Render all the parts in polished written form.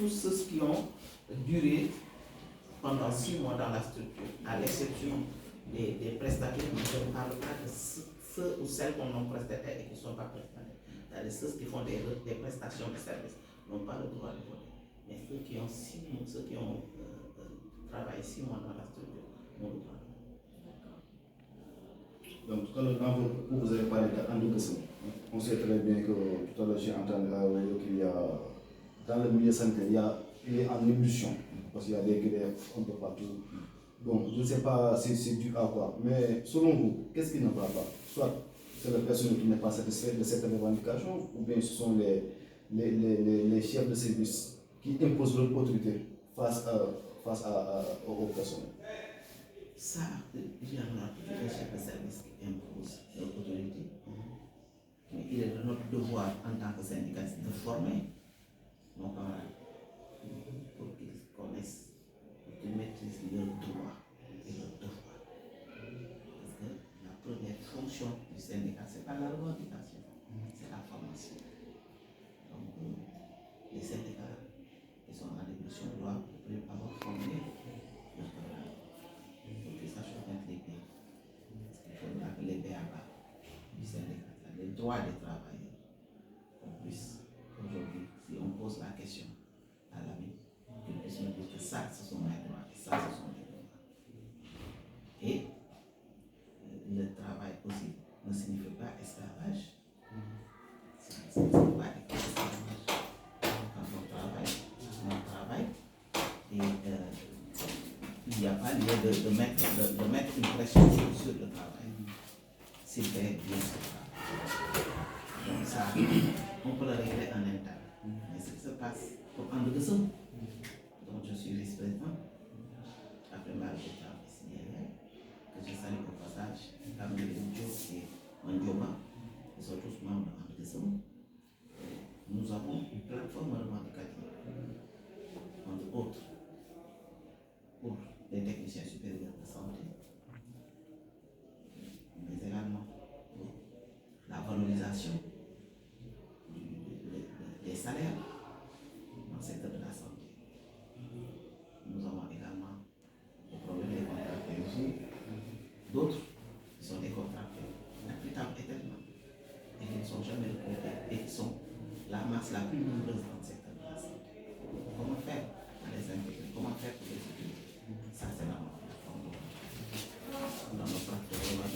tous ceux qui ont duré pendant 6 mois dans la structure, à l'exception des prestataires, mais je ne parle pas de ceux ou celles qu'on nomme prestataires et qui ne sont pas prestataires. C'est-à-dire ceux qui font des prestations de services n'ont pas le droit de voter. Mais ceux qui ont travaillé 6 mois dans la structure ont le droit de voter. Donc tout à l'heure, dans votre propos, vous avez parlé d'endocasson. On sait très bien que tout à l'heure, j'ai entendu qu'il y a, dans le milieu sanitaire, il est en ébullition, parce qu'il y a des grèves un peu partout. Bon, je ne sais pas si c'est dû à quoi, mais selon vous, qu'est-ce qui ne va pas? Soit c'est la personne qui n'est pas satisfaite de cette revendication, ou bien ce sont les chefs de service qui imposent leur autorité face aux personnes. Ça, il y en a toujours des chefs de service qui imposent leur autorité. Mais il est de notre devoir en tant que syndicaliste de former nos camarades pour qu'ils connaissent, pour qu'ils maîtrisent leurs droits et leurs devoirs. Parce que la première fonction du syndicat, ce n'est pas la revendication, c'est la formation. Donc, les syndicats qui sont en évolution doivent avoir formé leurs camarades pour qu'ils sachent intégrés. Parce qu'il faudra que les BABA du syndicat, les droits des travailleurs, qu'on puisse aujourd'hui, si on pose la question à l'ami, qu'ils puissent me dire que ça, ce sont mes droits et ça, ce sont mes devoirs. Et le travail aussi ne signifie pas esclavage. Ça ne signifie pas esclavage. Quand on travaille et il n'y a pas lieu de mettre une pression sur le travail. S'il fait bien ce travail. Donc ça, on peut le régler en interne. Mais ce qui se passe pour André-Guesson, dont je suis vice-président, après ma travail signé, que je salue au passage, Camille Diop et Mandioba, qui sont tous membres d'André-Guesson, nous avons une plateforme revendicative, entre autres, pour les techniciens supérieurs de santé, mais également pour la valorisation des salaires dans le secteur de la santé. Nous avons également le problème des contractés aussi, d'autres qui sont des contractés imputables éternellement et qui ne sont jamais regroupés et qui sont la masse la plus nombreuse dans le secteur de la santé. Comment faire pour les intégrer? Comment faire pour les utiliser? Ça, c'est dans notre plateforme. Dans notre plateforme,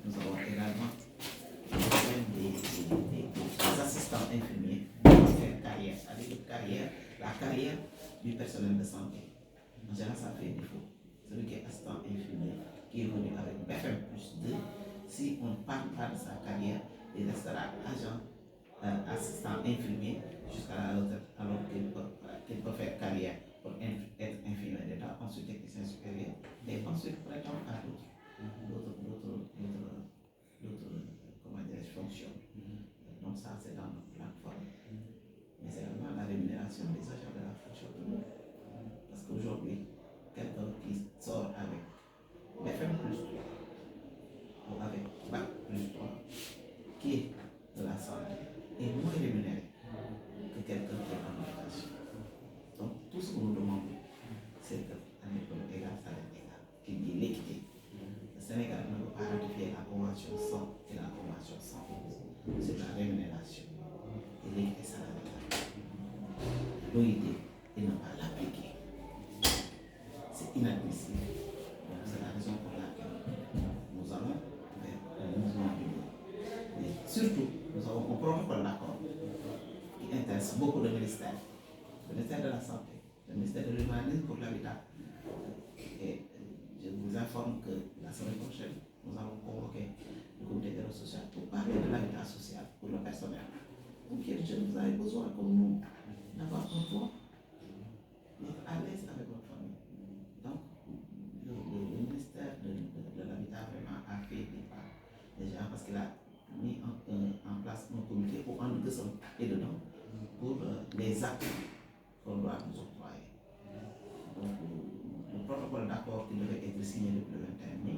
nous avons également des assistants infirmiers qui faire carrière, c'est-à-dire la carrière du personnel de santé. En général, ça fait défaut. Celui qui est assistant infirmier, qui est venu avec BFM plus 2, si on ne parle pas de sa carrière, il restera agent, assistant infirmier jusqu'à la retraite, alors qu'il peut faire carrière pour être infirmier d'État, ensuite technicien supérieur, et ensuite prétendre à d'autres fonctions. Donc ça, c'est dans notre plateforme. Mais c'est également la rémunération des agents de la fonction publique. Parce qu'aujourd'hui, quelqu'un qui sort avec BFM plus 3 ou avec BAC plus 3, qui est de la santé, est moins rémunéré que quelqu'un qui est en éducation. Donc tout ce que nous demandons, c'est qu'un diplôme égal, salaire égal, qu'il y ait l'équité. Le Sénégal ne veut pas ratifier la convention 100 et la convention 111. C'est la rémunération et l'équité salariale. L'OIT, et ne pas l'appliquer. C'est inadmissible. Donc c'est la raison pour laquelle nous allons vers un mouvement d'union. Mais surtout, nous avons un protocole d'accord qui intéresse beaucoup de ministères. Le ministère de la Santé, le ministère de l'Urbanisme pour l'habitat. Et je vous informe que la semaine prochaine, nous allons convoquer le comité de social pour parler de l'habitat social pour le personnel. Donc, les jeunes, vous avez besoin, comme nous, d'avoir un toit, d'être à l'aise avec votre famille. Donc, le ministère de l'habitat vraiment a fait des pas déjà parce qu'il a mis en place un comité pour André-Guesson et dedans pour les actes qu'on doit nous octroyer. Donc, le protocole d'accord qui devait être signé depuis le 21 mai,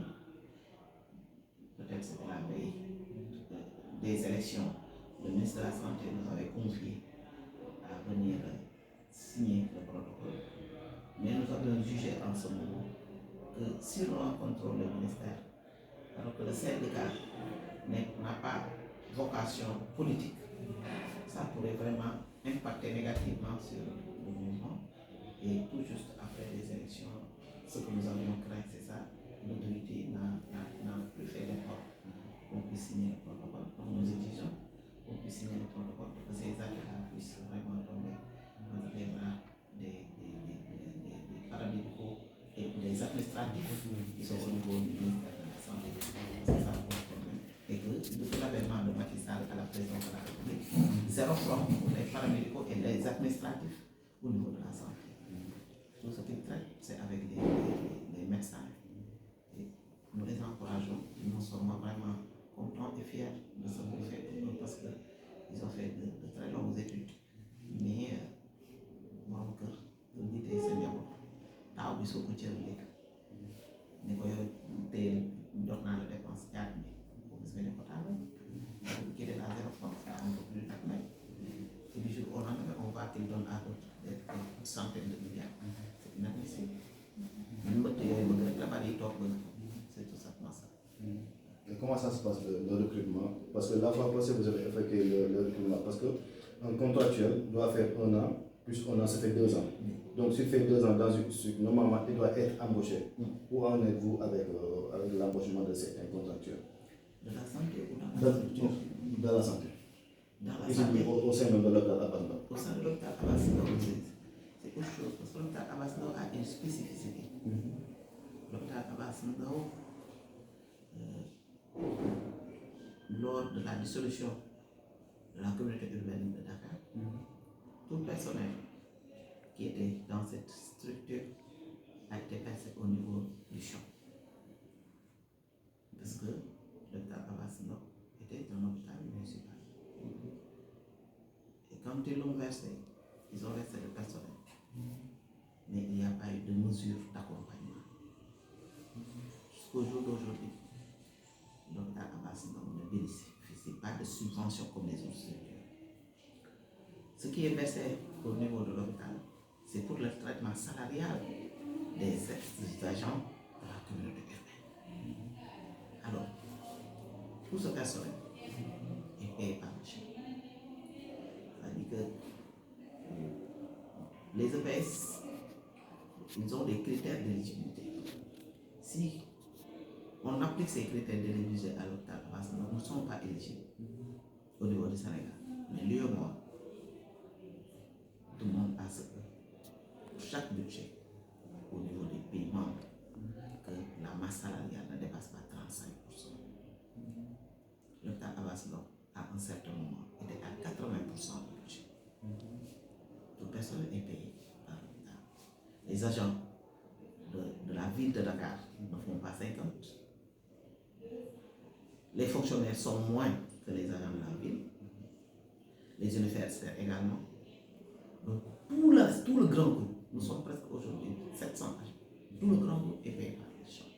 peut-être c'était la veille des élections, le ministre de la Santé nous avait confié à venir juger en ce moment que si l'on contrôle le ministère, alors que le syndicat n'a pas vocation politique, ça pourrait vraiment impacter négativement sur le mouvement. Et tout juste après les élections, ce que nous avions craint, c'est ça, l'autorité n'a plus fait d'effort pour qu'on puisse signer le protocole. Donc nous exigeons qu'on puisse signer le protocole pour que ces actes-là puissent vraiment tomber entre les bras des paramédicaux et des administratifs qui sont au niveau du ministère de la Santé. C'est ça le problème. Et que depuis l'avènement de Macky Sall à la présidence de la République, zéro front pour les paramédicaux et les administratifs au niveau de la santé. Tout ce qu'ils traitent, c'est avec les médecins. Et nous les encourageons, nous sommes vraiment contents et fiers de ce qu'on fait pour eux parce qu'ils ont fait de très longues études. Mais, mon cœur, vous dites, c'est bien. Taw bi soo ko cëralee ni ko yow tey jox naa la dépense 4 000 boo gis nga ne ko taal qui est à 0 francs, ça un peu plus tard, mais du jour au lendemain, on voit qu'il donne à d'autres des centaines de milliards. C'est inadmissible. C'est tout simplement ça. Et comment ça se passe le recrutement? Parce que la fois passée, vous avez effectué le recrutement. Parce qu'un contractuel doit faire 1 an, plus 1 an, ça fait 2 ans. Donc s'il fait 2 ans dans une structure, normalement, il doit être embauché. Où en êtes-vous avec l'embauchement de certains contractuels? De la santé ou dans la structure? Dans la santé. Dans la santé. Au sein de l'hôpital Abass Ndao. Au sein de l'hôpital Abass Ndao, c'est autre chose. Parce que l'hôpital Abass Ndao a une spécificité. L'hôpital Abass Ndao, lors de la dissolution de la communauté urbaine de Dakar, tout le personnel qui était dans cette structure a été placé au niveau du champ. Parce que l'hôpital Abass Ndao était un hôpital municipal. Et quand ils l'ont versé, ils ont versé le personnel. Mais il n'y a pas eu de mesure d'accompagnement. Jusqu'au jour d'aujourd'hui, l'hôpital Abass Ndao ne bénéficie pas de subventions comme les autres structures. Ce qui est versé au niveau de l'hôpital, c'est pour le traitement salarial des agents de la communauté urbaine. Alors, tout ce personnel est payé par le chef. C'est-à-dire que les EPS, ils ont des critères d'éligibilité. Si on applique ces critères d'éligibilité à l'hôpital Abass Ndao, nous ne sommes pas éligibles au niveau du Sénégal. Mais l'UEMOA demande à ce que pour chaque budget, au niveau des pays membres, que la masse salariale ne dépasse pas 35%. L'hôpital Abass Ndao, à un certain moment, était à 80% du budget. Tout le personnel est payé par l'hôpital. Les agents de la ville de Dakar ne font pas 50. Les fonctionnaires sont moins que les agents de la ville. Les universitaires également. Donc, tout le grand groupe, nous sommes presque aujourd'hui 700 agents. Tout le grand groupe est payé par le champ.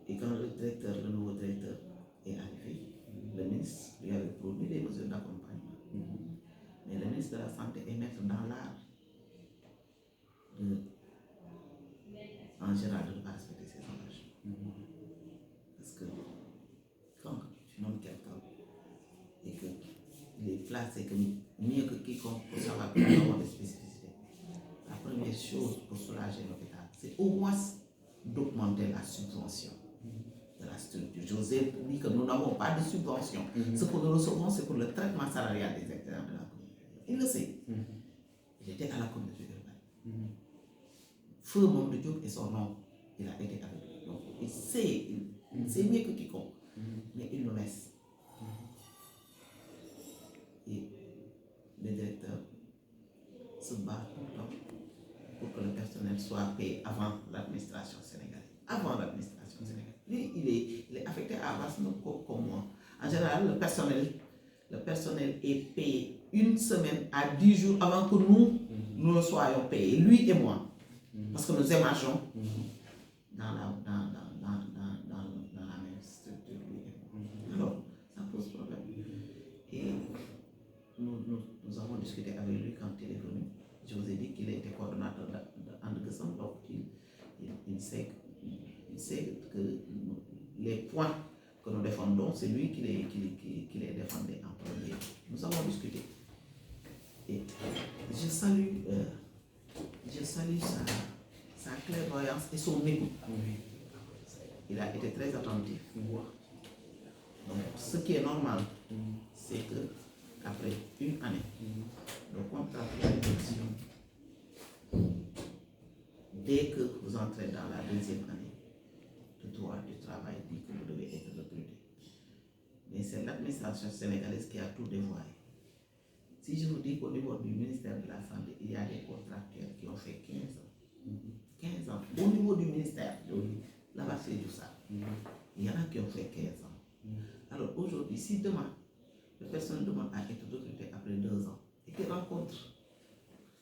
Et quand le nouveau directeur est arrivé, le ministre lui avait promis des mesures d'accompagnement. Mais le ministre de la Santé est maître dans l'art en général de ne pas respecter ses engagements. Parce que quand tu nommes quelqu'un et qu'il est placé mieux que quiconque pour savoir comment des spécificités, la première chose pour soulager l'hôpital, c'est au moins d'augmenter la subvention de la structure. José dit que nous n'avons pas de subvention. Ce que nous recevons, c'est pour le traitement salarial des acteurs de la communauté. Il le sait. Il était à la communauté urbaine. Feu Mamadou Diop est son nom. Il a été avec lui. Donc, il sait mieux que quiconque. Mais il nous laisse. Et le directeur se bat tout le temps pour que le personnel soit payé avant l'administration sénégalaise. Avant l'administration sénégalaise. Lui, il est affecté à Abass Ndao comme moi. En général, le personnel est payé 1 semaine à 10 jours avant que nous soyons payés, lui et moi. Parce que nous émargeons dans la même structure, lui et moi. Alors, ça pose problème. Et nous avons discuté avec lui quand il est venu. Je vous ai dit qu'il était coordonnateur de il sait que les points que nous défendons, c'est lui qui les défendait en premier. Nous avons discuté. Et je salue sa clairvoyance et son écoute. Il a été très attentif. Donc, ce qui est normal, c'est que après une année, le contrat de l'élection, dès que vous entrez dans la deuxième année, le droit du travail dit que vous devez être recruté. Mais c'est l'administration sénégalaise qui a tout dévoilé. Si je vous dis qu'au niveau du ministère de la Santé, il y a des contractuels qui ont fait 15 ans. 15 ans. Au niveau du ministère, là-bas c'est du ça. Il y en a qui ont fait 15 ans. Alors aujourd'hui, si demain, la personne demande à être recrutée après 2 ans et qu'elle rencontre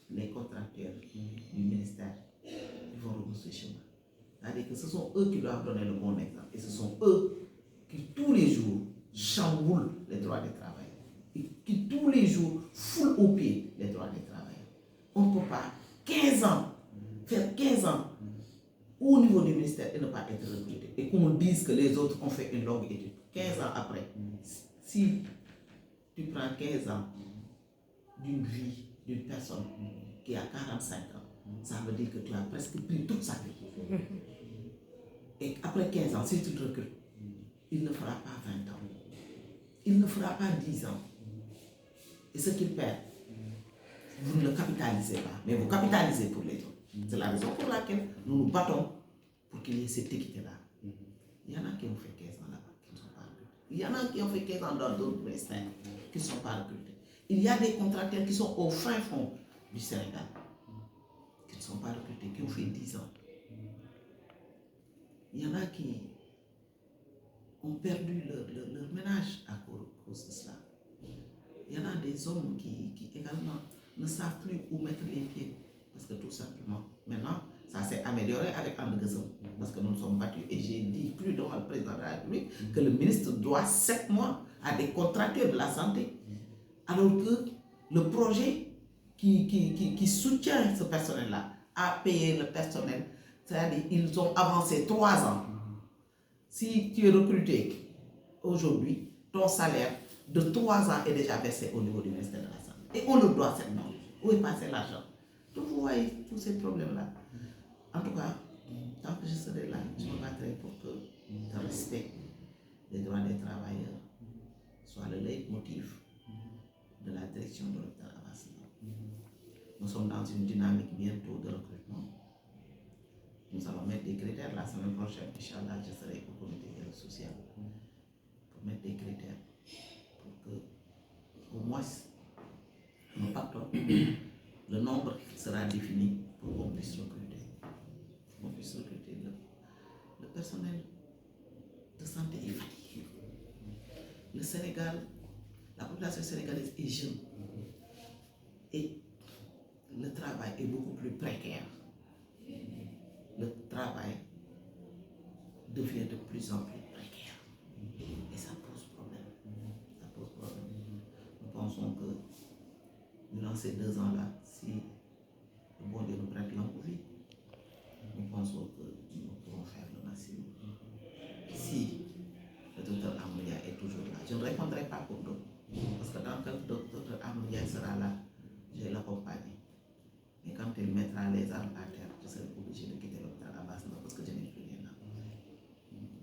les contractuels du ministère, ils vont repousser chemin. C'est-à-dire que ce sont eux qui doivent donner le bon exemple. Et ce sont eux qui tous les jours chamboulent les droits des travailleurs. Et qui tous les jours foulent au pied les droits des travailleurs. On ne peut pas 15 ans, faire 15 ans au niveau du ministère et ne pas être recruté. Et qu'on dise que les autres ont fait une longue étude. 15 ans après, si tu prends 15 ans d'une vie d'une personne qui a 45 ans, ça veut dire que tu as presque pris toute sa vie. Et après 15 ans, si tu te recrutes, il ne fera pas 20 ans. Il ne fera pas 10 ans. Et ce qu'il perd, vous ne le capitalisez pas, mais vous capitalisez pour les autres. C'est la raison pour laquelle nous nous battons pour qu'il y ait cette équité-là. Il y en a qui ont fait 15 ans là-bas, qui ne sont pas recrutés. Il y en a qui ont fait 15 ans dans d'autres ministères, qui ne sont pas recrutés. Il y a des contracteurs qui sont au fin fond du Sénégal, qui ne sont pas recrutés, qui ont fait 10 ans. Il y en a qui ont perdu leur ménage à cause de cela. Il y en a des hommes qui également ne savent plus où mettre les pieds. Parce que tout simplement, maintenant, ça s'est amélioré avec Anne Gazon. Parce que nous nous sommes battus et j'ai dit plus devant le président de la République que le ministre doit 7 mois à des contracteurs de la santé. Alors que le projet qui soutient ce personnel-là a payé le personnel. C'est-à-dire ils ont avancé 3 ans. Si tu es recruté aujourd'hui, ton salaire de 3 ans est déjà versé au niveau du ministère de la Santé. Et on le doit cette norme. Où est passé l'argent? Donc vous voyez tous ces problèmes-là. En tout cas, tant que je serai là, je me battrai pour que le respect des droits des travailleurs soit le leitmotiv de la direction de l'hôpital Abass Ndao. Nous sommes dans une dynamique bientôt de recrutement. Nous allons mettre des critères la semaine prochaine. Inch'Allah, je serai au comité social pour mettre des critères pour que, au moins, nous pactons, le nombre sera défini pour qu'on puisse recruter. Pour qu'on puisse recruter. Le personnel de santé est fatigué. Le Sénégal, la population sénégalaise est jeune. Et le travail est beaucoup plus précaire. Le travail devient de plus en plus précaire. Et ça pose problème. Ça pose problème. Nous pensons que durant ces 2 ans-là, si le bon Dieu nous prête longue vie, nous pensons que nous pourrons faire le maximum. Si le docteur Amouria est toujours là, je ne répondrai pas pour d'autres. Parce que tant que le docteur Amouria sera là, je vais l'accompagner. Mais quand il mettra les armes à terre, je serai obligé de quitter l'hôpital Abass Ndao parce que je n'ai plus rien à prouver.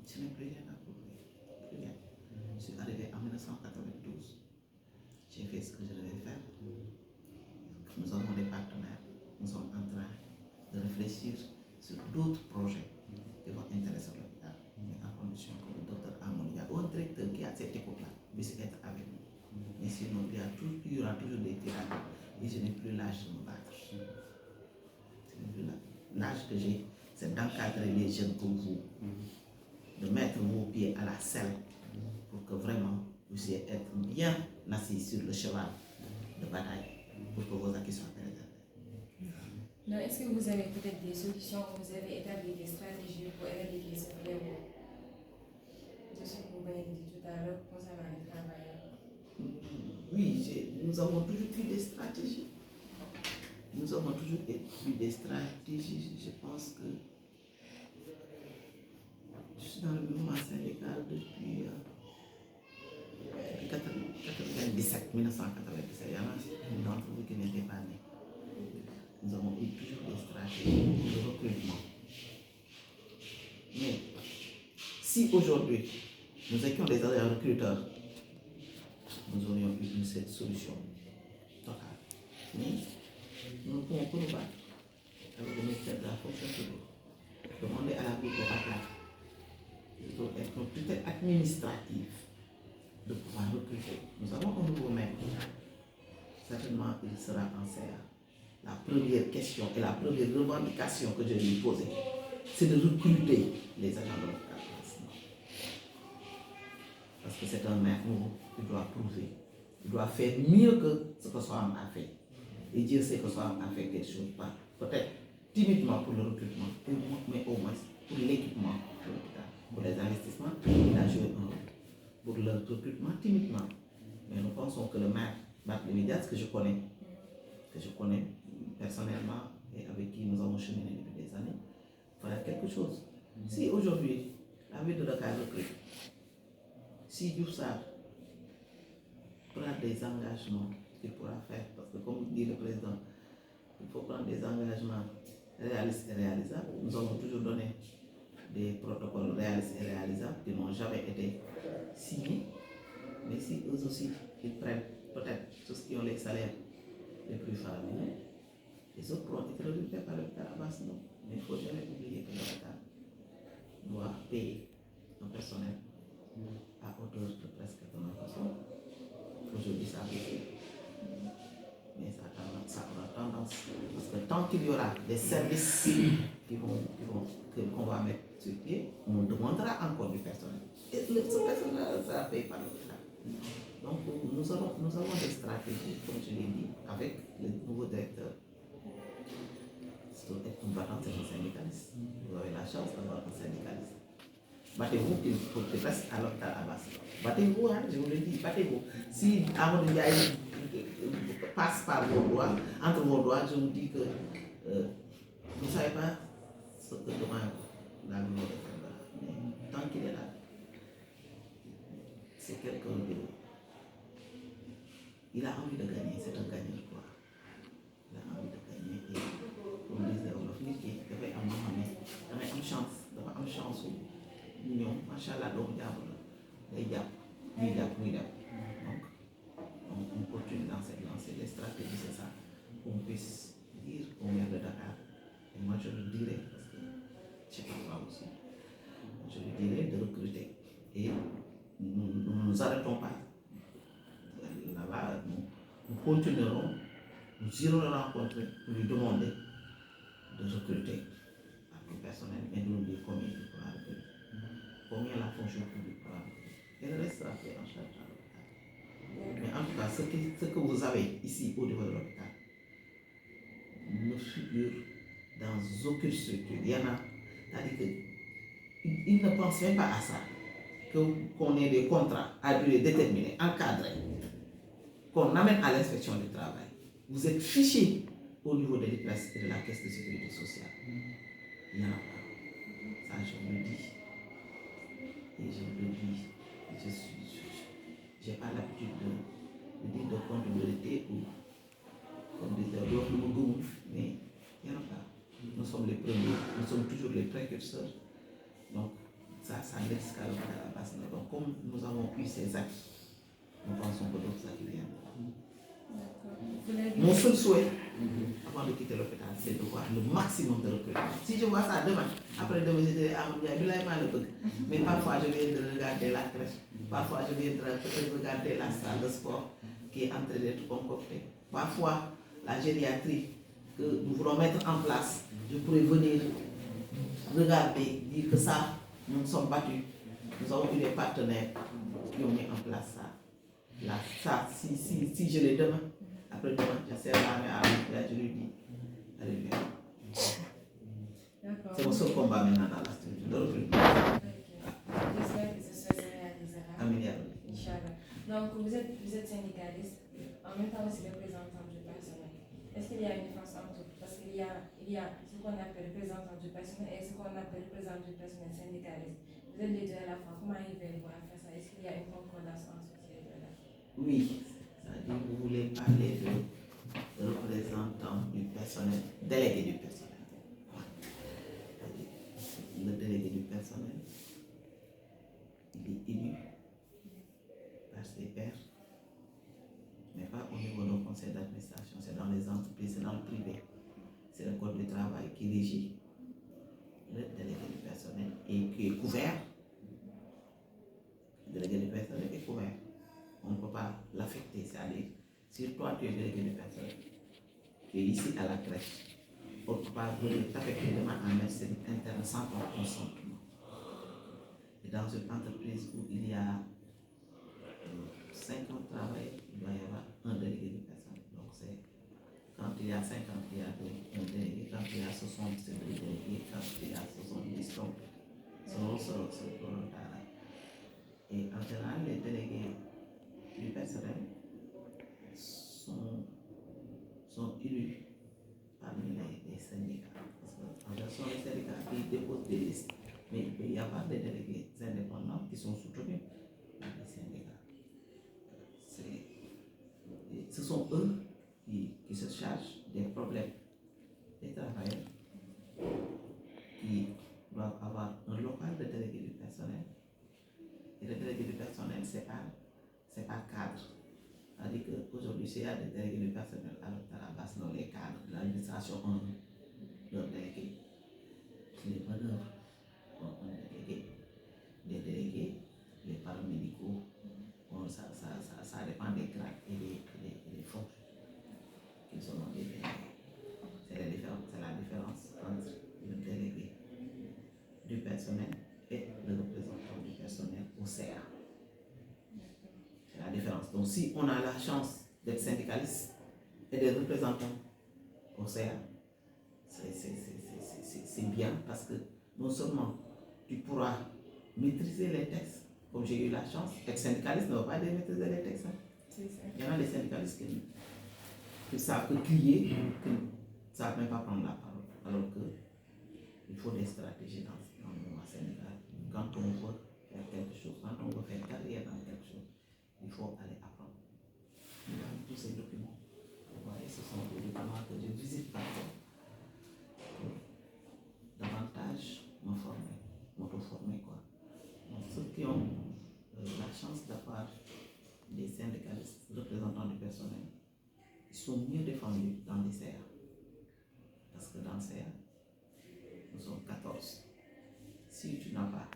Je n'ai plus rien à prouver. Plus rien. Je suis arrivé en 1992. J'ai fait ce que je devais faire. Nous avons des partenaires. Nous sommes en train de réfléchir sur d'autres projets qui vont intéresser l'hôpital. Mais à condition que le docteur Amouria ou un directeur qui a cette époque-là puisse être avec nous. Mais sinon, il y aura toujours des tirailles. Et je n'ai plus l'âge de me battre. L'âge que j'ai, c'est d'encadrer les jeunes comme vous, de mettre vos pieds à la selle pour que vraiment vous puissiez être bien assis sur le cheval de bataille pour que vos acquis soient préservés. Non, est-ce que vous avez peut-être des solutions, vous avez établi des stratégies pour éradiquer ce fléau de ce que vous avez dit tout à l'heure concernant les travailleurs? Oui, nous avons toujours eu des stratégies. Nous avons toujours eu des stratégies. Je pense que suis dans le mouvement syndical depuis 1997. Il y en a d'entre vous qui n'étaient pas nés. Nous avons eu toujours des stratégies de recrutement. Mais si aujourd'hui nous étions des recruteurs, nous aurions eu cette solution totale. Mais nous ne pouvons pas nous battre avec le ministère de la fonction publique. Demander à la Cour de la il faut être une tutelle administrative de pouvoir recruter. Nous avons un nouveau maire. Certainement, il sera en CA. La première question et la première revendication que je lui ai posée, c'est de recruter les agents de l'hôpital. Parce que c'est un maire nouveau, il doit prouver. Il doit faire mieux que ce que Soham a fait. Et Dieu sait que Soham a fait quelque chose, pas peut-être timidement pour le recrutement, mais au moins pour l'équipement de l'hôpital. Pour les investissements, il a joué un rôle. Pour le recrutement, timidement. Mais nous pensons que le maire, Barthélémy Dias, que je connais personnellement et avec qui nous avons cheminé depuis des années, fera quelque chose. Si aujourd'hui, la ville de Dakar recrute, si Diouf Sarr prend des engagements qu'il pourra faire, parce que comme dit le président, il faut prendre des engagements réalistes et réalisables. Nous avons toujours donné des protocoles réalistes et réalisables qui n'ont jamais été signés. Mais si eux aussi, ils prennent peut-être ceux qui ont les salaires les plus faramineux, les autres pourront être recrutés par l'hôpital Abass, non. Mais il ne faut jamais oublier que l'hôpital doit payer un personnel à hauteur de presque 80%. Aujourd'hui, ça baisse. Mais ça aura tendance. Parce que tant qu'il y aura des services qu'on va mettre sur pied, on demandera encore du personnel. Et ce personnel sera payé par l'hôpital. Donc, nous avons des stratégies, comme je l'ai dit, avec le nouveau directeur. C'est être combattant, c'est un syndicaliste. Vous avez la chance d'avoir un syndicaliste. Battez-vous qu'il reste à l'hôpital Abass. Battez-vous, hein, je vous le dis, battez-vous. Si Amadou Ndiaye passe par vos doigts, entre vos doigts, je vous dis que vous ne savez pas ce que demain la vie va faire. Mais tant qu'il est là, c'est quelqu'un de. Il a envie de gagner, c'est un gagnant, quoi. Il a envie de gagner. Et comme disait Olof, il devait avoir une chance, d'avoir une chance où nous, machallah, donc diable, les diables, donc on continue dans cette lancée. Les stratégies, c'est ça, qu'on puisse dire au maire de Dakar. Et moi, je le dirais, parce que je sais pas moi aussi, je lui dirais de recruter. Et nous ne nous arrêtons pas. Là-bas, nous continuerons, nous irons le rencontrer pour lui demander de recruter un personnel et de nous dire combien il pourra recruter, combien la fonction publique pourra recruter. Et le reste sera fait en charge à l'hôpital. Mais en tout cas, ce que vous avez ici au niveau de l'hôpital ne figure dans aucune structure. Il y en a, c'est-à-dire qu'ils ne pensent même pas à ça, qu'on ait des contrats à durée déterminée, encadrés, qu'on amène à l'inspection du travail. Vous êtes fichés au niveau de l'IPRES et de la Caisse de sécurité sociale. Il n'y en a pas. Ça, je vous le dis. Et je vous le dis. Je n'ai pas l'habitude de dire de comptabilité ou comme disait l'autre, mais il n'y en a pas. Nous sommes les premiers, nous sommes toujours les précurseurs. Donc, ça laisse qu'à la base. Donc, comme nous avons eu ces actes, nous pensons que d'autres actes viennent. Mon seul souhait, avant de quitter l'hôpital, c'est de voir le maximum de recrutement. Si je vois ça demain, après demain, je dirais, ah, il y a le bug. Mais parfois, je viens de regarder la crèche. Parfois, je viens de peut-être regarder la salle de sport qui est en train d'être concoctée. Parfois, la gériatrie que nous voulons mettre en place, je pourrais venir regarder, dire que ça, nous nous sommes battus. Nous avons eu des partenaires qui ont mis en place ça. Là, ça, si je l'ai demain, après demain, je sais la main à je lui dis, allez bien. C'est mon seul combat maintenant dans la structure. J'espère que ce soit réalisable. Amélioré. Inch'Allah. Donc, vous êtes syndicaliste, en même temps aussi représentant du personnel. Est-ce qu'il y a une différence entre tout? Parce qu'il y a ce qu'on appelle représentant du personnel et ce qu'on appelle représentant du personnel syndicaliste. Vous Vous êtes les deux à la fois. Comment arrivez-vous à faire ça? Est-ce qu'il y a une concordance entre ces deux-là? Oui, c'est-à-dire que vous voulez parler de représentant du personnel, délégué du personnel. C'est-à-dire, le délégué du personnel, il est élu par ses pairs, mais pas au niveau d'un conseil d'administration, c'est dans les entreprises, c'est dans le privé. C'est le code du travail qui régit le délégué du personnel et qui est couvert. Le délégué du personnel est couvert. On ne peut pas l'affecter, c'est-à-dire, si toi tu es délégué du personnel, tu es ici à la crèche, on ne peut pas venir t'affecter demain en médecine interne sans ton consentement. Et dans une entreprise où il y a 50 travailleurs, il doit y avoir un délégué du personnel. Donc c'est quand il y a 50, il y a un délégué, quand il y a 60, c'est deux délégués, quand il y a 70, donc c'est volontaire. Et en général, les délégués du personnel sont élus parmi les syndicats. Parce qu'en fait, ce sont les syndicats qui déposent des listes. Mais il peut y avoir des délégués indépendants qui sont soutenus par les syndicats. Ce sont eux qui se chargent des problèmes des travailleurs qui doivent avoir un local de délégué du personnel. Et le délégué du personnel, c'est à cadre. C'est-à-dire qu'aujourd'hui, s'il y a des délégués du personnel à la base, dans les cadres de l'administration ont leur délégué. Les meneurs ont un délégué. Les délégués, les paramédicaux, bon, ça dépend des grades et des fonctions qu'ils sont dans les délégués. C'est la différence entre le délégué du personnel et le représentant du personnel au CA. C'est la différence. Donc si on a la chance d'être syndicaliste et d'être représentant au CA, c'est bien parce que non seulement tu pourras maîtriser les textes, comme j'ai eu la chance, être syndicaliste ne veut pas dire maîtriser les textes. Hein. Il y en a des syndicalistes qui savent que crier, qui ne savent même pas prendre la parole. Alors qu'il faut des stratégies dans le mouvement syndical. Quand on veut faire quelque chose, quand on veut faire carrière dans quelque chose, il faut aller apprendre. Dans tous ces documents, vous voyez, ce sont des documents que je visite parfois pour davantage me former, m'auto-former quoi. Donc ceux qui ont la chance d'avoir des syndicalistes représentants du personnel, ils sont mieux défendus dans les CA. Parce que dans le CA, nous sommes 14. Si tu n'as pas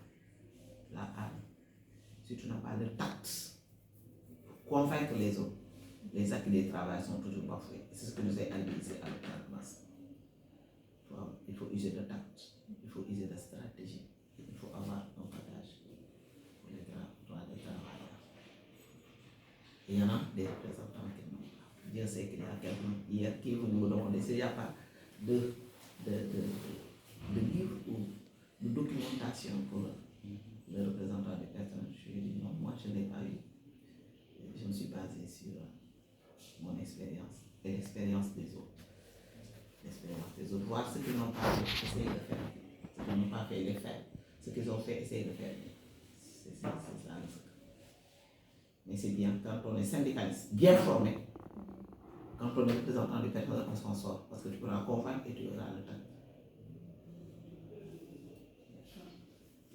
la âme, si tu n'as pas le tact pour convaincre les autres, les acquis du travail sont toujours bafoués. C'est ce que nous avons analysé à l'État. Il faut user de tact, il faut user de stratégie, il faut avoir un partage pour les droits des travailleurs. Et il y en a des représentants qui n'ont pas. Dieu sait qu'il y a quelqu'un hier qui est venu me demander s'il n'y a pas de livres ou de documentation pour le représentant des personnes. Je lui ai dit non, moi je n'ai pas eu. Je me suis basé sur mon expérience et l'expérience des autres. Voir ce qu'ils n'ont pas fait, essayer de faire. Ce qu'ils n'ont pas fait, les faire. Ce qu'ils ont fait, essayer de faire. C'est ça le secret. Mais c'est bien quand on est syndicaliste, bien formé, quand on est représentant du personnel, on s'en sort. Parce que tu pourras convaincre et tu auras le temps.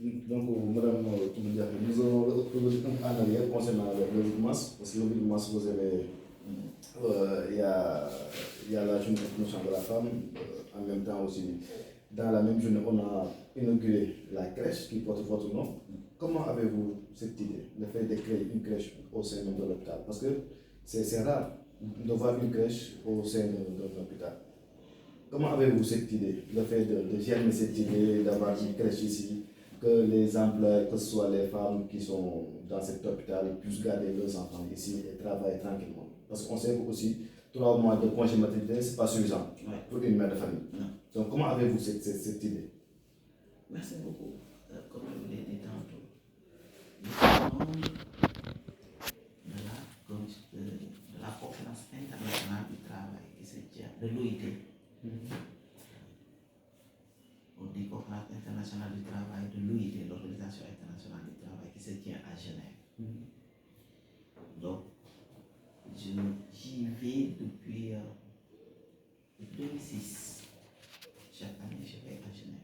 Donc, Madame Toumboudiaké, nous allons revenir en arrière concernant le 8 mars, parce que le 8 mars, vous avez, il y a la journée internationale de la femme, en même temps aussi, dans la même journée, on a inauguré la crèche qui porte votre nom. Comment avez-vous cette idée, le fait de créer une crèche au sein de l'hôpital? Parce que c'est rare de voir une crèche au sein d'un hôpital. Comment avez-vous cette idée, le fait de germer cette idée, d'avoir une crèche ici, que les employés, que ce soit les femmes qui sont dans cet hôpital, puissent garder leurs enfants ici et travailler tranquillement? Parce qu'on sait que aussi 3 mois de congé maternité, ce n'est pas suffisant pour une mère de famille. Donc comment avez-vous cette idée? Merci beaucoup. Comme je vous l'ai dit tantôt, nous sommes de la conférence internationale du travail qui se tient, de l'OIT. On dit qu'on conclave international du travail de l'OIT, l'Organisation internationale du travail, qui se tient à Genève. Donc, j'y vais depuis 2006. Chaque année, je vais à Genève.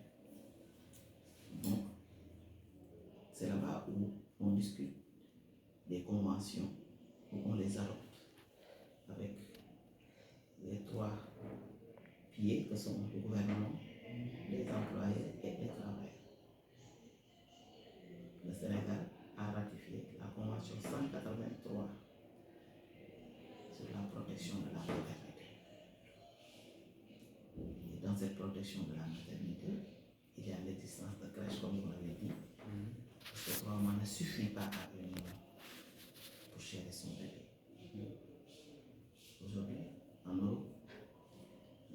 Donc, c'est là-bas où on discute des conventions, où on les adopte avec les 3 piliers que sont le gouvernement, les employés et les travailleurs. Le Sénégal a ratifié la convention 183 sur la protection de la maternité. Et dans cette protection de la maternité, il y a l'existence de crèches, comme vous l'avez dit, parce que 3 mois ne suffit pas à une maman pour gérer son bébé. Aujourd'hui, en Europe,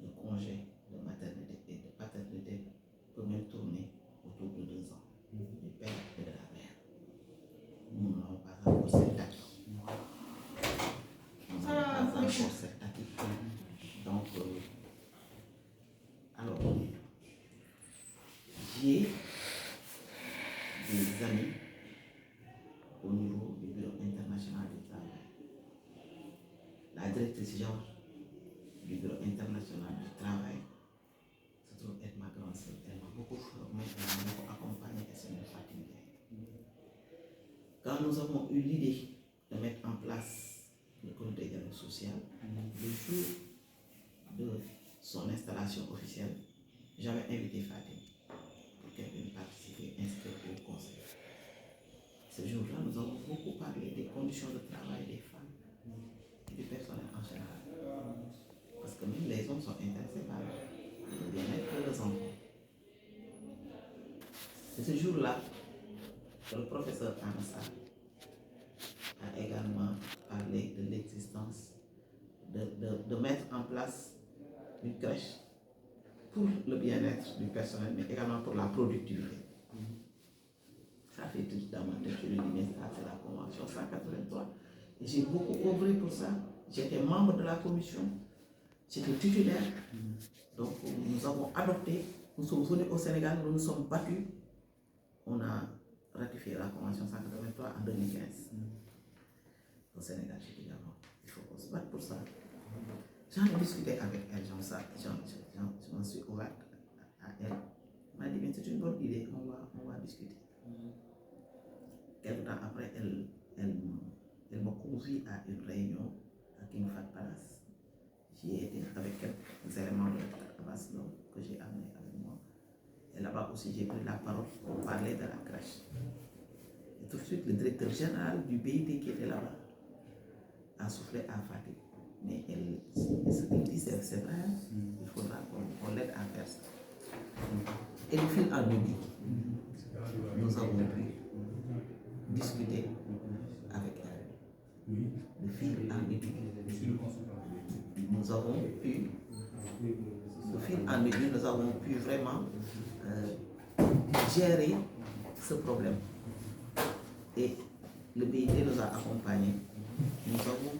le congé de maternité et de paternité peut même tourner autour de 2 ans, du père et de la mère. Nous n'avons pas encore cet acquis. Donc, alors, j'ai des amis au niveau du Bureau international du travail. La directrice générale du Bureau international du travail se trouve être ma grande sœur. Elle m'a beaucoup formé, elle m'a beaucoup accompagné et c'est une fatiguée. Quand nous avons eu l'idée de mettre en place le comité de dialogue social, le jour de son installation officielle, j'avais invité Fatim pour qu'elle vienne participer, inscrire au conseil. Ce jour-là, nous avons beaucoup parlé des conditions de travail des femmes et du personnel en général. Parce que même les hommes sont intéressés par le bien-être de leurs enfants. C'est ce jour-là que le professeur Anassa a également parlé de l'existence de mettre en place une crèche pour le bien-être du personnel, mais également pour la productivité. Ça fait tout dans ma tête, je lui dis, mais ça c'est la convention 183. Et j'ai beaucoup œuvré pour ça. J'étais membre de la commission, j'étais titulaire. Donc nous avons adopté, nous sommes venus au Sénégal, nous nous sommes battus. On a ratifié la convention 183 en 2015. Au Sénégal, j'ai dit, non, il faut qu'on se batte pour ça. J'en ai discuté avec elle, je m'en suis ouvert à elle. Elle m'a dit, mais c'est une bonne idée, on va discuter. Quelque temps après, elle me convie à une réunion à King Fahd Palace. J'y ai été avec quelques éléments de Abbas que j'ai amené avec moi. Et là-bas aussi, j'ai pris la parole pour parler de la crèche. Et tout de suite, le directeur général du BIT qui était là-bas a soufflé à Fatih. Mais ce qu'il dit, c'est vrai, il faudra qu'on l'aide à faire ça. Et le fil en aiguille, nous avons pu discuter avec elle. Le fil en aiguille, nous avons pu, le fil en aiguille, nous avons pu vraiment gérer ce problème. Et le BIT nous a accompagnés. Nous avons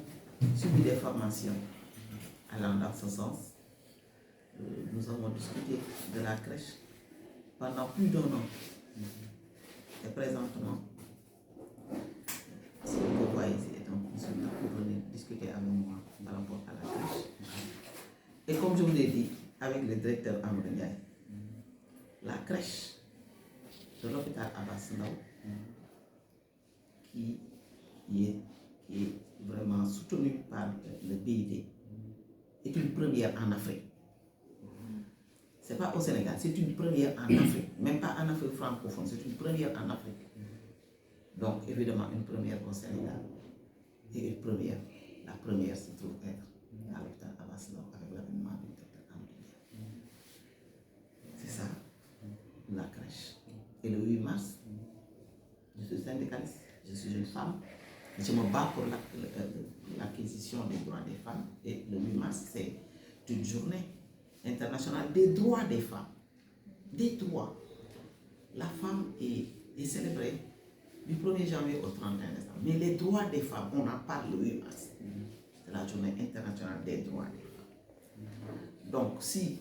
subi des formations allant dans ce sens. Nous avons discuté de la crèche pendant plus d'1 an. Et présentement, ce que vous voyez ici est un consultant pour venir discuter avec moi par rapport à la crèche. Et comme je vous l'ai dit, avec le directeur Amadou Ndiaye, la crèche de l'hôpital Abass Ndao, qui est vraiment soutenue par le BIT, est une première en Afrique. Ce n'est pas au Sénégal, c'est une première en Afrique, même pas en Afrique francophone, c'est une première en Afrique. Donc évidemment une première au Sénégal et une première, la première se trouve être à l'hôpital Abass Ndao avec l'avènement du docteur Amadou Ndiaye. C'est ça, la crèche. Et le 8 mars, je suis syndicaliste, je suis une femme, je me bats pour l'acquisition des droits des femmes. Et le 8 mars, c'est une journée internationale des droits des femmes. Des droits. La femme est célébrée du 1er janvier au 31 décembre. Mais les droits des femmes, on en parle le 8 mars. C'est la journée internationale des droits des femmes. Donc, si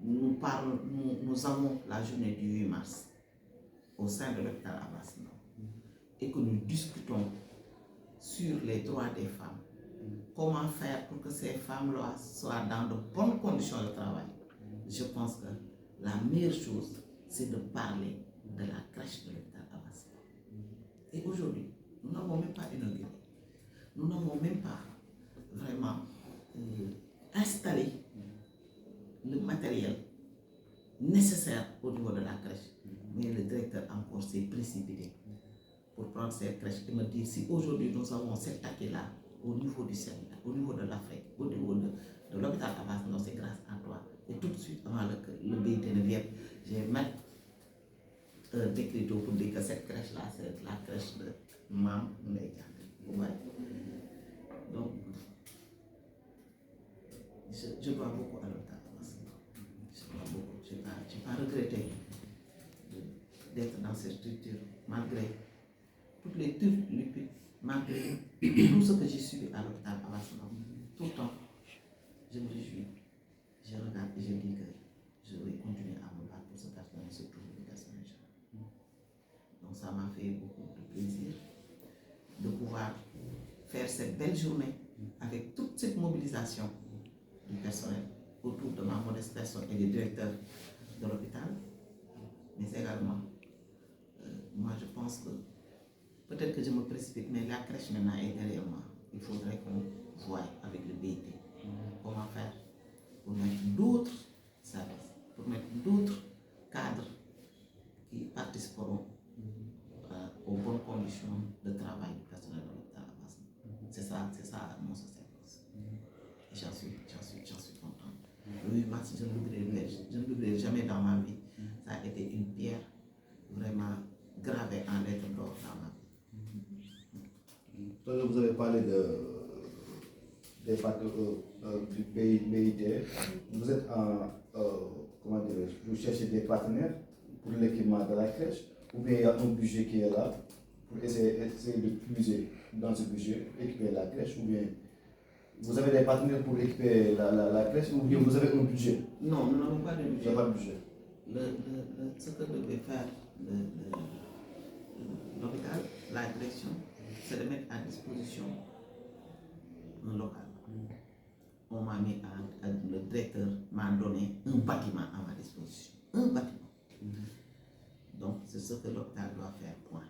nous avons la journée du 8 mars au sein de l'hôpital Abass Ndao et que nous discutons sur les droits des femmes, comment faire pour que ces femmes-là soient dans de bonnes conditions de travail, je pense que la meilleure chose, c'est de parler de la crèche de l'hôpital Abass Ndao. Et aujourd'hui, nous n'avons même pas inauguré, nous n'avons même pas vraiment installé le matériel nécessaire au niveau de la crèche. Mais le directeur encore s'est précipité pour prendre cette crèche et me dire si aujourd'hui nous avons cet acquis-là au niveau du Sénégal, au niveau de l'Afrique, au niveau de l'hôpital Abass Ndao, c'est grâce à toi. Et tout de suite, avant le BIT ne vienne, j'ai mis un décret pour dire que cette crèche-là, c'est la crèche de Mam Ndeye. Vous voyez? Donc, je dois beaucoup à l'hôpital Abass Ndao. Je dois beaucoup. Je n'ai pas regretté d'être dans cette structure, malgré toutes les turpitudes, malgré tout ce que j'ai subi à l'hôpital Abass Ndao. Tout le temps, je me réjouis. Je regarde et je dis que je vais continuer à me battre pour ce personnel, surtout pour les personnes jeunes. Donc ça m'a fait beaucoup de plaisir de pouvoir faire cette belle journée avec toute cette mobilisation du personnel autour de ma modeste personne et des directeurs de l'hôpital. Mais également, moi je pense que peut-être que je me précipite, mais la crèche maintenant est derrière moi. Il faudrait qu'on voie avec le BIT comment faire pour mettre d'autres services, pour mettre d'autres cadres qui participeront aux bonnes conditions de travail du personnel de l'hôpital Abass Ndao. C'est ça mon sacerdoce. Et j'en suis content. Le 8 mars, je ne l'oublierai jamais dans ma vie. Ça a été une pierre vraiment gravée en lettres d'or dans ma vie. Tout à l'heure, vous avez parlé du BIT. Vous êtes comment dire, vous cherchez des partenaires pour l'équipement de la crèche, ou bien il y a un budget qui est là pour essayer de puiser dans ce budget, équiper la crèche, ou bien vous avez des partenaires pour équiper la crèche, ou bien vous avez un budget? Non, nous n'avons pas de budget. Il n'y a pas de budget. Ce que devait faire l'hôpital, la direction, c'est de mettre à disposition un local. On m'a mis le directeur m'a donné un bâtiment à ma disposition. Un bâtiment. Donc c'est ce que l'hôpital doit faire, point.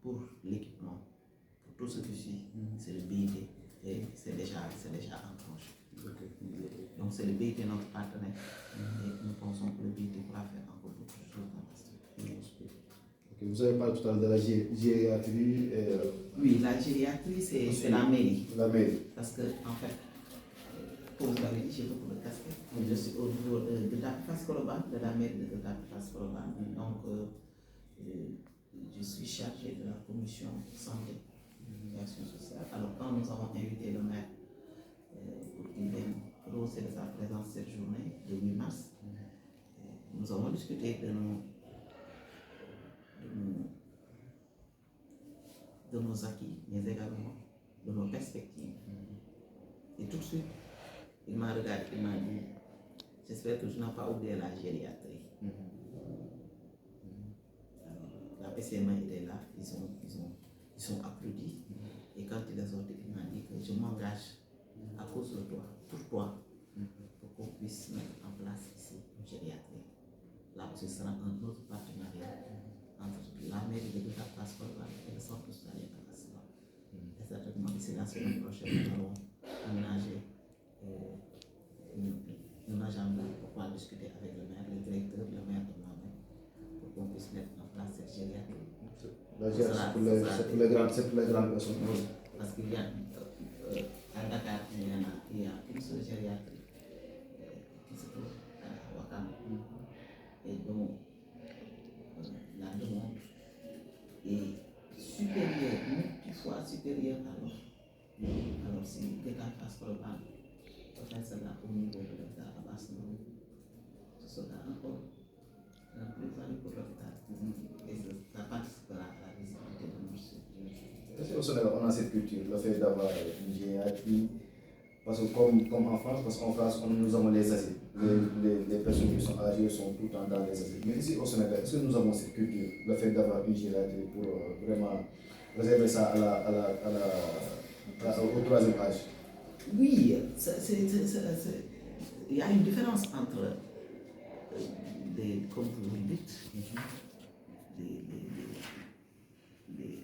Pour l'équipement, pour tout ce qui suit, c'est le BIT et c'est déjà en projet. Donc c'est le BIT notre partenaire et nous pensons que le BIT pourra faire encore beaucoup de choses dans la structure. Vous avez parlé tout à l'heure de la gériatrie. Oui, la gériatrie, c'est la mairie. La mairie. Parce que, en fait, comme vous l'avez dit, j'ai beaucoup de casquettes. Je suis au niveau de Dapitas Colobane, de la mairie de Dapitas Colobane. Donc, je suis chargé de la commission santé et action sociale. Alors, quand nous avons invité le maire pour qu'il vienne rosser de sa présence cette journée, le 8 mars, nous avons discuté de nos acquis, mais également de nos perspectives. Et tout de suite, il m'a regardé, il m'a dit, j'espère que je n'ai pas oublié la gériatrie. Alors, la PCMA était là, ils sont applaudis. Et quand il est sorti, il m'a dit que je m'engage à cause de toi, pour toi, pour qu'on puisse mettre en place ici une gériatrie. Là, ce sera un autre partenariat entre la mairie de Dapitas Colobane et le centre hospitalier Abass Ndao. Et certainement, d'ici la semaine prochaine, nous allons aménager un agenda pour pouvoir discuter avec le maire, le directeur, le maire de moi-même, pour qu'on puisse mettre en place cette gériatrie. La gériatrie, c'est pour les grandes personnes. Parce qu'il y a à Dakar, il y a une seule gériatrie qui se trouve à Ouakam. Et donc, la demande est supérieure, multifois supérieure à l'offre. Alors, si Dapitas Colobane peut faire cela au niveau de l'hôpital Abass Ndao, ce sera encore un plus-value pour l'hôpital. Et ça participera à la visibilité de notre structure. Est-ce qu'au Sénégal, on a cette culture, le fait d'avoir une gériatrie, Parce que comme en France, parce qu'en France, nous avons les asiles. Les personnes qui sont âgées sont tout le temps dans les asiles. Mais ici au Sénégal, est-ce que nous avons cette culture, le fait d'avoir une gériatrie pour vraiment réserver ça au troisième âge? Oui, il y a une différence entre comme vous le dites,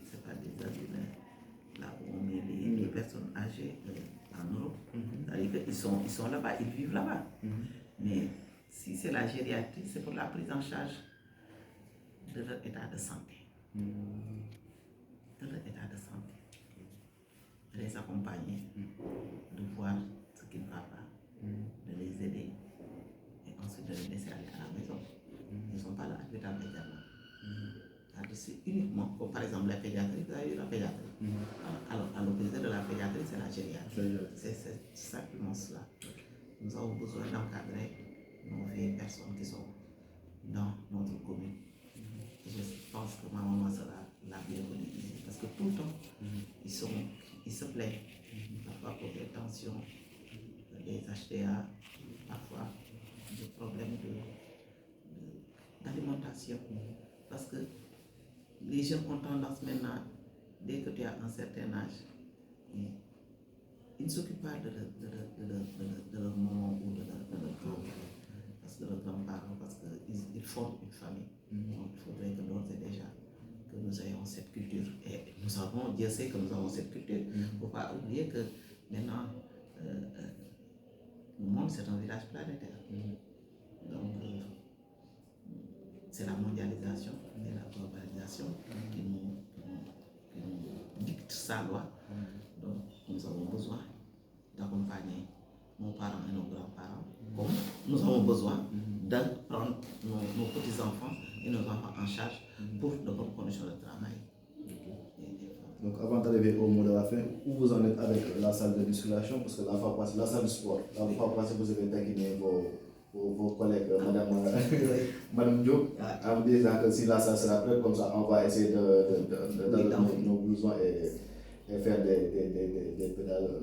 c'est pas des adultes, là où on met les personnes âgées en Europe. C'est-à-dire qu'ils sont là-bas, ils vivent là-bas. Mais si c'est la gériatrie, c'est pour la prise en charge de leur état de santé. De leur état de santé. De les accompagner, de voir ce qui ne va pas, de les aider et ensuite de les laisser aller à la maison. Ils ne sont pas là à l'hôpital également. C'est uniquement, comme par exemple la pédiatrie, vous avez eu la pédiatrie. Alors, à l'opposé de la pédiatrie, c'est la gériatrie. C'est simplement cela. Nous avons besoin d'encadrer nos vieilles personnes qui sont dans notre commune. Et je pense que ma maman sera la bienvenue ici. Parce que tout le temps, ils se plaignent. Parfois pour des tensions, des HTA, parfois des problèmes d'alimentation. Parce que les jeunes ont tendance maintenant, dès que tu as un certain âge, ils ne s'occupent pas de leur maman ou de leur grand-père, parce que de leurs grands-parents, parce qu'ils forment une famille. Donc il faudrait que d'ores et déjà que nous ayons cette culture. Et nous avons, Dieu sait que nous avons cette culture. Il ne faut pas oublier que maintenant, le monde c'est un village planétaire. Donc c'est la mondialisation et la globalisation qui nous dicte sa loi. Donc nous avons besoin d'accompagner nos parents et nos grands-parents, comme nous avons besoin de prendre nos petits-enfants et nos enfants en charge pour de bonnes conditions de travail. Donc avant d'arriver au mot de la fin, où vous en êtes avec la salle de musculation? Parce que la fois passée, la salle de sport, la fois passée vous avez taquiné vos collègues, Madame Diop, en disant que si la salle sera prête, comme ça on va essayer de nos blousons et faire des pédales.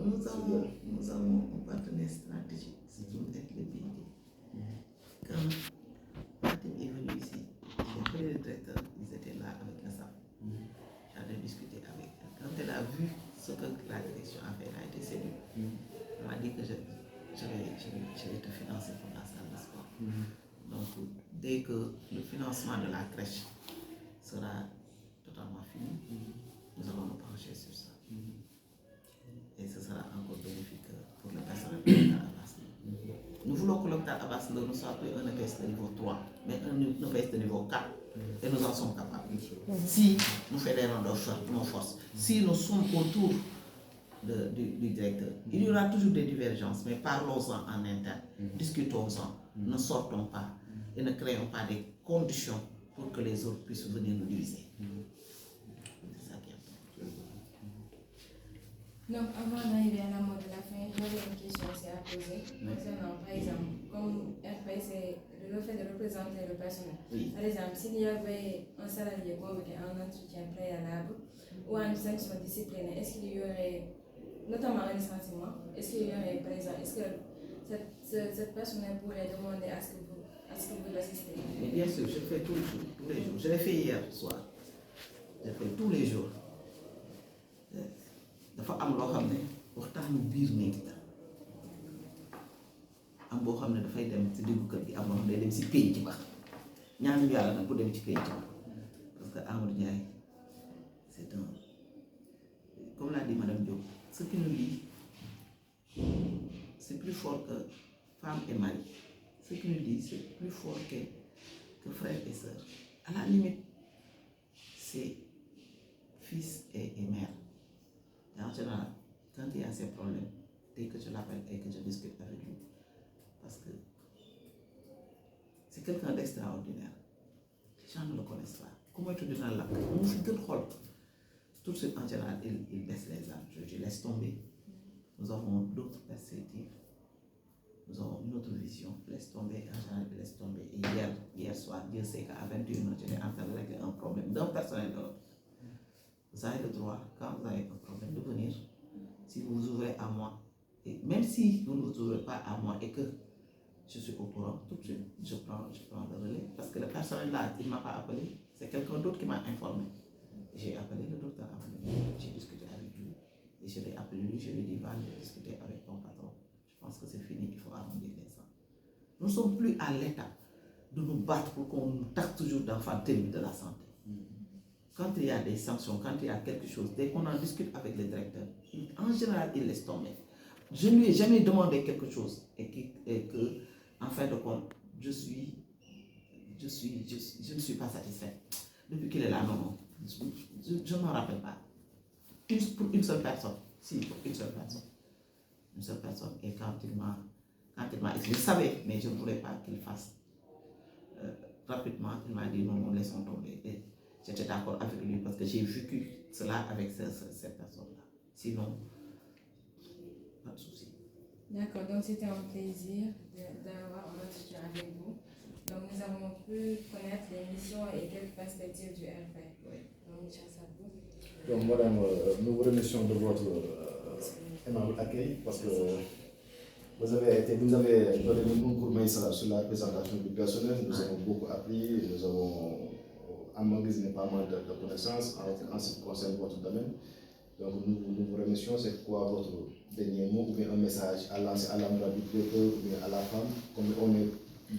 Nous avons un partenaire stratégique, c'est une aide le BD. Quand Martin est venu ici, les premiers directeurs, ils étaient là avec la SAF. J'avais discuté avec elle. Quand elle a vu ce que la direction a fait, elle a été séduite. Elle m'a dit que je vais te financer pour la salle de sport. Donc, dès que le financement de la crèche sera totalement fini, nous allons nous pencher sur ça. Et ce sera encore bénéfique pour le personnel de l'hôpital Abass. Nous voulons que l'hôpital Abass ne soit plus un EPS de niveau 3, mais un EPS de niveau 4. Et nous en sommes capables. Si nous fédérons nos forces, si nous sommes autour du directeur, il y aura toujours des divergences, mais parlons-en en interne, discutons-en, ne sortons pas et ne créons pas des conditions pour que les autres puissent venir nous diviser. C'est ça qui est important. Donc, avant d'arriver à la mot de la fin, j'avais une question aussi à poser concernant, par exemple, comme RPC, le fait de représenter le personnel. Oui. Par exemple, s'il y avait un salarié convoqué en entretien préalable ou en sanction disciplinaire, est-ce qu'il y aurait, notamment un licenciement, est-ce qu'il y aurait, par exemple, est-ce que cette personne pourrait demander à ce que vous l'assistez? Mais bien sûr, je le fais tous les jours. Je l'ai fait hier soir. Je le fais tous les jours. dafa am loo xam ne waxtaanu biir néeg la am boo xam ne dafay dem ci diggu kër gi am loo xam ne day dem si pénc ba ñaanu yàlla nag bu dem ci pénc ba parce que Amadou Ndiaye c'est un, comme l'a dit Madame Diop, ce qui nous lie c'est plus fort que femme et mari. Ce qui nous lie c'est plus fort que frères et sœurs. À la limite c'est fils et mère. Et en général, quand il y a ces problèmes, dès que je l'appelle et que je discute avec lui, parce que c'est quelqu'un d'extraordinaire. Les gens ne le connaissent pas. Comment tu dis dans la on fait que le rôle. Tout de suite, en général, il baisse les armes. Je laisse tomber. Nous avons d'autres perspectives. Nous avons une autre vision. Laisse tomber, en général, il laisse tomber. Et hier soir, Dieu sait qu'à 21h, j'étais en train de régler un problème d'un personnel de l'autre. Vous avez le droit, quand vous avez un problème, de venir. Si vous vous ouvrez à moi, Et même si vous ne vous trouvez pas à moi et que je suis au courant, tout de suite, je prends le relais. Parce que le personnel là, il ne m'a pas appelé, c'est quelqu'un d'autre qui m'a informé. J'ai appelé le docteur Amadou, j'ai discuté avec lui. Et je l'ai appelé lui, je lui ai dit, va discuter avec ton patron. Je pense que c'est fini, il faut arrondir les angles. Nous ne sommes plus à l'état de nous battre pour qu'on nous taxe toujours d'enfants terribles de la santé. Quand il y a des sanctions, quand il y a quelque chose, dès qu'on en discute avec le directeur, en général, il laisse tomber. Je ne lui ai jamais demandé quelque chose et que en fin de compte, je ne suis pas satisfait. Depuis qu'il est là, non, je ne m'en rappelle pas. Pour une seule personne. Si, pour une seule personne. Une seule personne. Et quand il m'a je savais, mais je ne voulais pas qu'il fasse. Rapidement, il m'a dit non, laissons tomber. Et j'étais d'accord avec lui parce que j'ai vécu cela avec cette personne-là. Sinon, pas de souci. D'accord, donc c'était un plaisir d'avoir un entretien avec vous. Donc nous avons pu connaître les missions et quelques perspectives du RP. Oui. Donc, chance à vous. Donc, madame, nous vous remercions de votre aimable accueil parce que vous avez donné un cours maïsala sur la présentation du personnel. Nous avons beaucoup appris, nous avons emmagasiné pas mal de connaissances en ce qui concerne votre domaine. Donc, nous vous remercions. C'est quoi votre dernier mot ou bien un message à lancer à l'endroit du prêteur ou bien à la femme, comme on est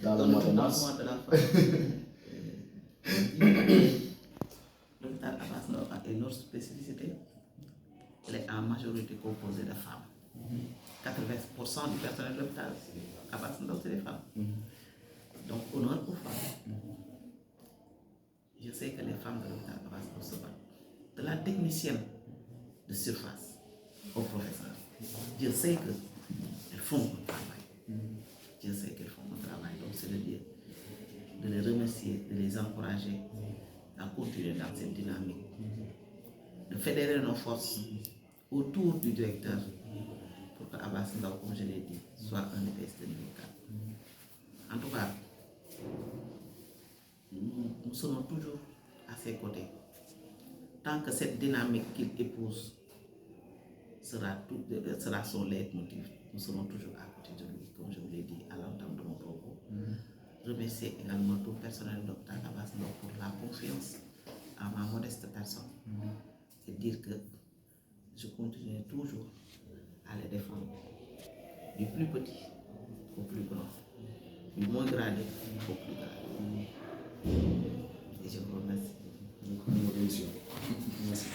dans le mois de mars? L'hôpital Abass Ndao a une autre spécificité. Elle est en majorité composée de femmes. 80% du personnel de l'hôpital Abass Ndao, c'est des femmes. Donc, honneur aux femmes. Je sais que les femmes de l'hôpital Abass Ndao se battent. De la technicienne de surface au professeur. Je sais qu'elles font un travail. Je sais qu'elles font un travail. Donc, c'est de dire, de les remercier, de les encourager à continuer dans cette dynamique, de fédérer nos forces autour du directeur pour que Abass Ndao, comme je l'ai dit, soit un EPS de niveau 4. En tout cas, nous serons toujours à ses côtés. Tant que cette dynamique qu'il épouse sera son leitmotiv, nous serons toujours à côté de lui, comme je vous l'ai dit à l'entame de mon propos. Remercier également tout le personnel de l'hôpital Abass Ndao pour la confiance à ma modeste personne et dire que je continuerai toujours à les défendre, du plus petit au plus grand, du moins gradé au plus gradé. Et je vous remercie. Merci.